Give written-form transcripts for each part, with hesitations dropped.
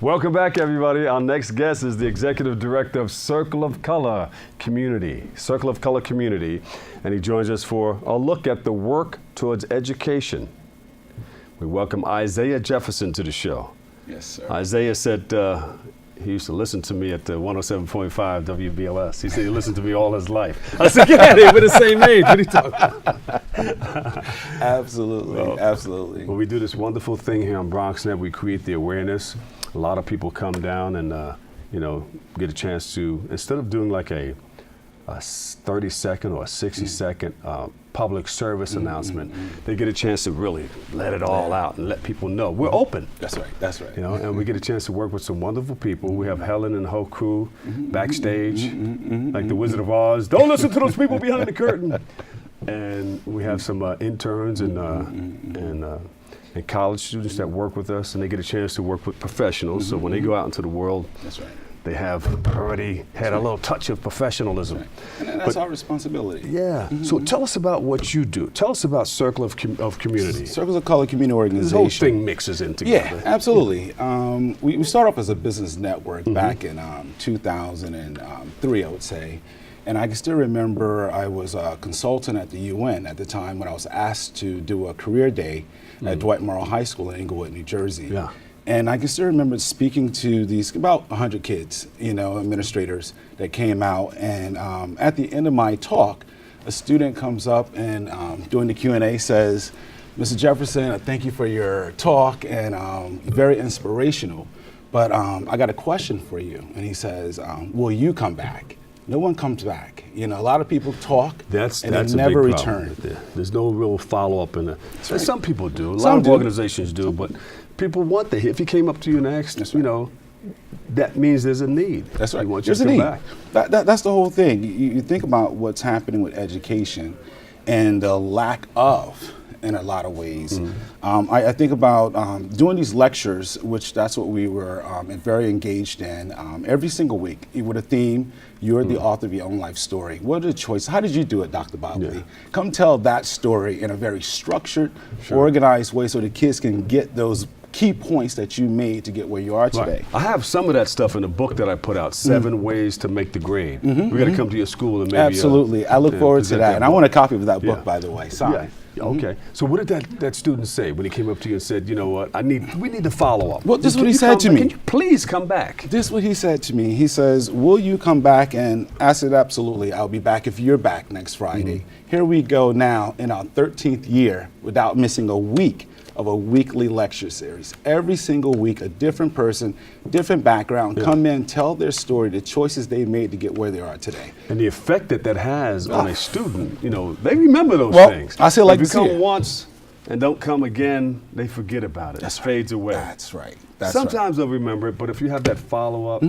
Welcome back, everybody. Our next guest is the Executive Director of Circle of Color Community, and he joins us for a look at the work towards education. We welcome Isaiah Jefferson to the show. Yes, sir. Isaiah said he used to listen to me at the 107.5 WBLS. He said he listened to me all his life. I said, yeah, we're the same age. What are you talking about? Absolutely, absolutely. Well, we do this wonderful thing here on Bronxnet. We create the awareness. A lot of people come down and, get a chance to, instead of doing like a 30-second or a 60-second public service announcement, they get a chance to really let it all out and let people know we're open. That's right, that's right. And we get a chance to work with some wonderful people. We have Helen and the whole crew backstage, like the Wizard of Oz. Don't listen to those people behind the curtain. And we have some interns and college students that work with us, and they get a chance to work with professionals. So when they go out into the world, that's right, they have already had a little touch of professionalism. Right. And that's our responsibility. Yeah. So tell us about what you do. Tell us about Circle of Community. Circles of Color Community Organization. This whole thing mixes in together. Yeah, absolutely. We started off as a business network back in 2003, I would say. And I can still remember I was a consultant at the UN at the time when I was asked to do a career day at Dwight Morrow High School in Englewood, New Jersey. Yeah. And I can still remember speaking to these about 100 kids, administrators that came out. And at the end of my talk, a student comes up and during the Q&A says, "Mr. Jefferson, thank you for your talk and very inspirational. But I got a question for you." And he says, "Will you come back?" No one comes back. A lot of people talk and they never return. There's no real follow-up in it. Right. Some people do. A lot of organizations do, but people want that. If he came up to you and asked, that means there's a need. That's right. He wants you to come back. That's the whole thing. You think about what's happening with education and the lack of, in a lot of ways. I think about doing these lectures, which that's what we were very engaged in every single week with a theme. You're the author of your own life story. What are the choices? How did you do it, Dr. Bobley? Yeah. Come tell that story in a very structured, organized way so the kids can get those key points that you made to get where you are today. Right. I have some of that stuff in the book that I put out, 7 Ways to Make the Grade. We got to come to your school and maybe absolutely. I look forward to that. And I want a copy of that book, by the way. Signed. Yeah. Okay. So what did that student say when he came up to you and said, "You know what? we need to follow up"? Well, this is what he said to me. Can you please come back? This is what he said to me. He says, "Will you come back?" And I said, "Absolutely. I'll be back if you're back next Friday." Here we go now in our 13th year without missing a week of a weekly lecture series. Every single week, a different person, different background, come in, tell their story, the choices they made to get where they are today. And the effect that has on a student, they remember those things. I say like if you come once and don't come again, they forget about it. It fades away. That's right. Sometimes they'll remember it, but if you have that follow-up.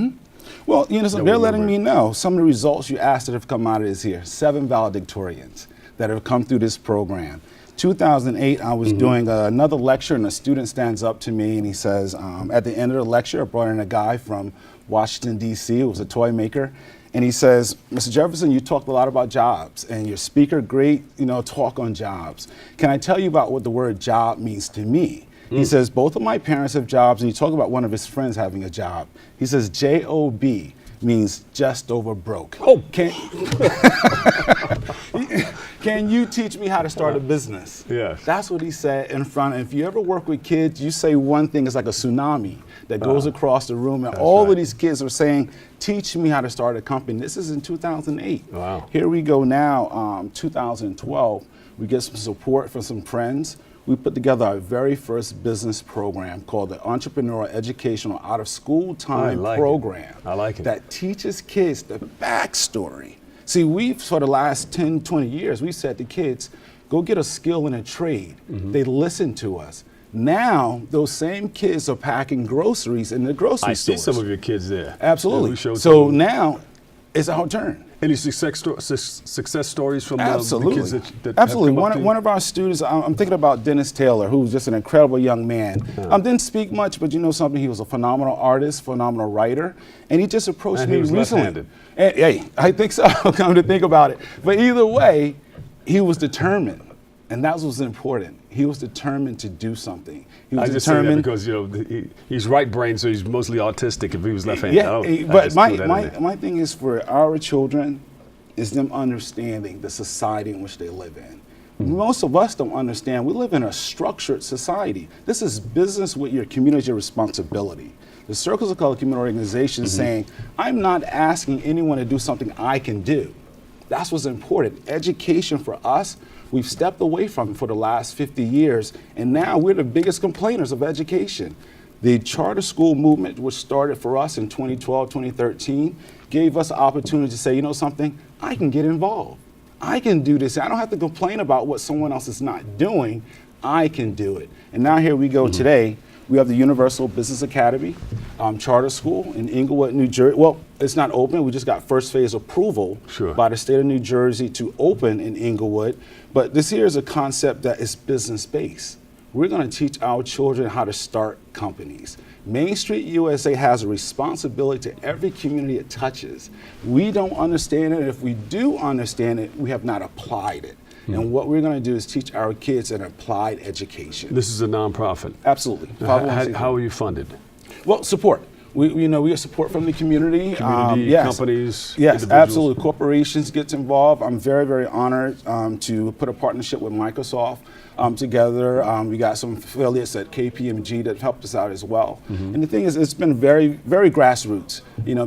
Well, so they're letting me know some of the results you asked that have come out of this here. 7 valedictorians that have come through this program. 2008, I was doing another lecture, and a student stands up to me and he says, at the end of the lecture, I brought in a guy from Washington, D.C., who was a toy maker, and he says, "Mr. Jefferson, you talked a lot about jobs, and your speaker, great, talk on jobs. Can I tell you about what the word job means to me?" He says, "Both of my parents have jobs," and you talk about one of his friends having a job. He says, "J-O-B means just over broke." Oh, Can you teach me how to start a business? Yes. That's what he said in front. And if you ever work with kids, you say one thing, it's like a tsunami that goes across the room. And all of these kids are saying, "Teach me how to start a company." This is in 2008. Wow. Here we go now, 2012. We get some support from some friends. We put together our very first business program called the Entrepreneurial Educational Out of School Time Program. I like it. That teaches kids the backstory. See, for the last 10, 20 years, we've said to kids, go get a skill in a trade. They listen to us. Now, those same kids are packing groceries in the grocery stores. I see some of your kids there. Absolutely. So now, it's our turn. Any success stories from the kids that Absolutely. have come up to you? One of our students, I'm thinking about Dennis Taylor, who's just an incredible young man. Didn't speak much, but you know something, he was a phenomenal artist, phenomenal writer, and he just approached me recently. Left-handed. And, hey, I think so, come to think about it. But either way, he was determined, and that was important. He was determined to do something. He was I just say that because he's right-brained, so he's mostly autistic. If he was left-handed, but my thing is for our children is them understanding the society in which they live in. Most of us don't understand. We live in a structured society. This is business with your community responsibility. The Circles of Color community organization is saying, I'm not asking anyone to do something I can do. That's what's important. Education for us, we've stepped away from it for the last 50 years, and now we're the biggest complainers of education. The charter school movement, which started for us in 2012, 2013, gave us the opportunity to say, you know something, I can get involved. I can do this. I don't have to complain about what someone else is not doing. I can do it. And now here we go today. We have the Universal Business Academy Charter School in Englewood, New Jersey. Well, it's not open. We just got first phase approval by the state of New Jersey to open in Englewood. But this here is a concept that is business-based. We're going to teach our children how to start companies. Main Street USA has a responsibility to every community it touches. We don't understand it. If we do understand it, we have not applied it. And what we're going to do is teach our kids an applied education. This is a nonprofit. Absolutely. How are you funded? Well, support. We get support from the community. Companies. Yes, absolutely. Corporations get involved. I'm very, very honored to put a partnership with Microsoft together. We got some affiliates at KPMG that helped us out as well. And the thing is, it's been very, very grassroots.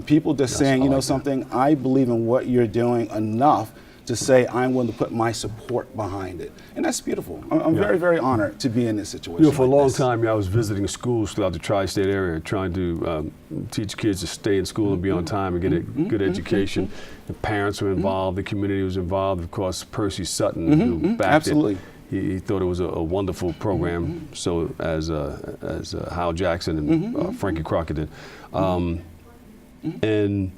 People just saying, something, I believe in what you're doing enough to say I'm willing to put my support behind it. And that's beautiful. I'm very, very honored to be in this situation. For a long time, I was visiting schools throughout the tri-state area, trying to teach kids to stay in school and be on time and get a good education. The parents were involved, the community was involved. Of course, Percy Sutton, who backed it. He thought it was a wonderful program, so as Hal Jackson and Frankie Crockett did. And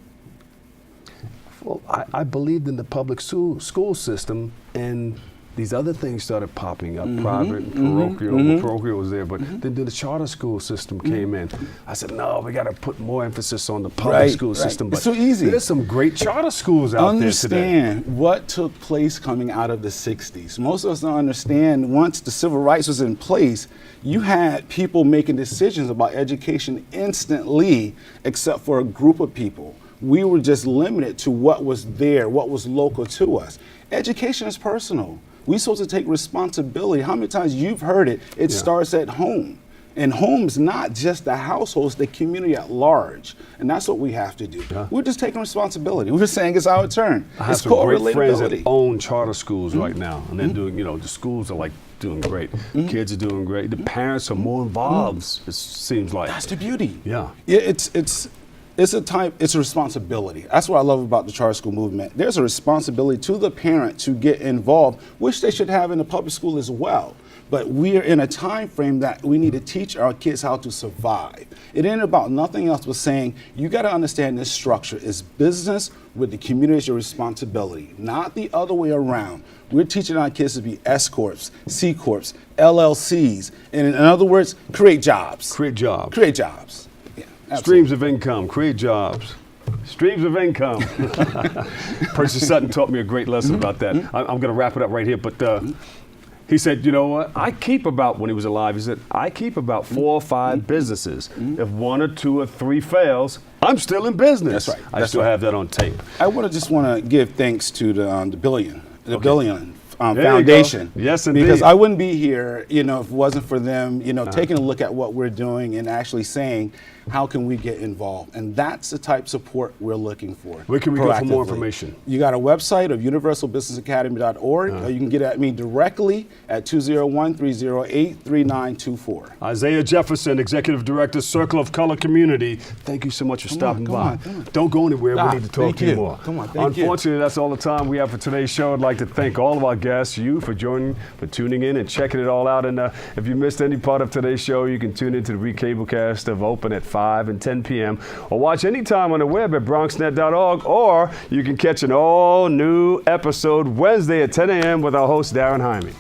well, I believed in the public school system, and these other things started popping up, private and parochial. Parochial was there, but then the charter school system came in. I said, no, we got to put more emphasis on the public school system. But it's so easy. There's some great charter schools out there today. Understand what took place coming out of the 60s. Most of us don't understand, once the civil rights was in place, you had people making decisions about education instantly, except for a group of people. We were just limited to what was there, what was local to us. Education is personal. We're supposed to take responsibility. How many times you've heard it? It starts at home. And home's not just the household, it's the community at large. And that's what we have to do. We're just taking responsibility. We're just saying it's our turn. I have some great friends that own charter schools right now. And they're doing, the schools are doing great. Kids are doing great. The parents are more involved, it seems like. That's the beauty. Yeah. It's a responsibility. That's what I love about the charter school movement. There's a responsibility to the parent to get involved, which they should have in the public school as well. But we are in a time frame that we need to teach our kids how to survive. It ain't about nothing else but saying, you got to understand this structure is business with the community as your responsibility, not the other way around. We're teaching our kids to be S Corps, C Corps, LLCs, and in other words, create jobs. Create jobs. Create jobs. Streams of income, create jobs. Streams of income. Percy Sutton taught me a great lesson about that. I'm going to wrap it up right here, but he said, you know what, when he was alive, he said, I keep about 4 or 5 businesses. If 1 or 2 or 3 fails, I'm still in business. That's right. I still have that on tape. I just want to give thanks to the Billion Foundation. Yes, indeed. Because I wouldn't be here, if it wasn't for them, taking a look at what we're doing and actually saying, how can we get involved? And that's the type of support we're looking for. Where can we go for more information? You got a website of universalbusinessacademy.org, or you can get at me directly at 201-308-3924. Isaiah Jefferson, Executive Director, Circle of Color Community. Thank you so much for stopping by. Don't go anywhere. We need to talk to you more. Unfortunately, that's all the time we have for today's show. I'd like to thank all of our guests, you for joining, for tuning in and checking it all out. And if you missed any part of today's show, you can tune into the recablecast of Open at 5 and 10 p.m. or watch anytime on the web at bronxnet.org, or you can catch an all-new episode Wednesday at 10 a.m. with our host, Darren Hyme.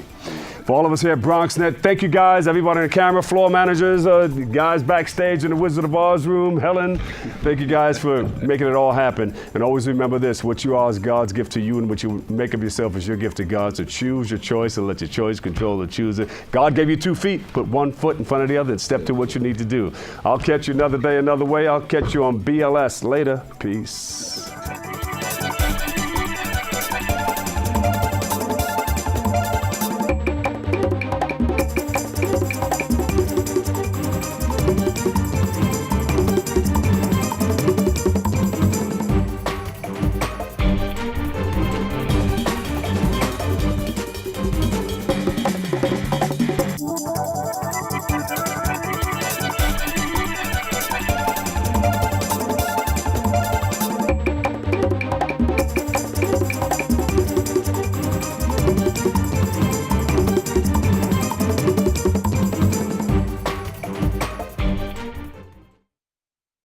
For all of us here at Bronxnet, thank you guys, everybody on the camera, floor managers, guys backstage in the Wizard of Oz room, Helen. Thank you guys for making it all happen. And always remember this, what you are is God's gift to you, and what you make of yourself is your gift to God. So choose your choice and let your choice control the chooser. God gave you 2 feet, put 1 foot in front of the other and step to what you need to do. I'll catch you another day, another way. I'll catch you on BLS later. Peace.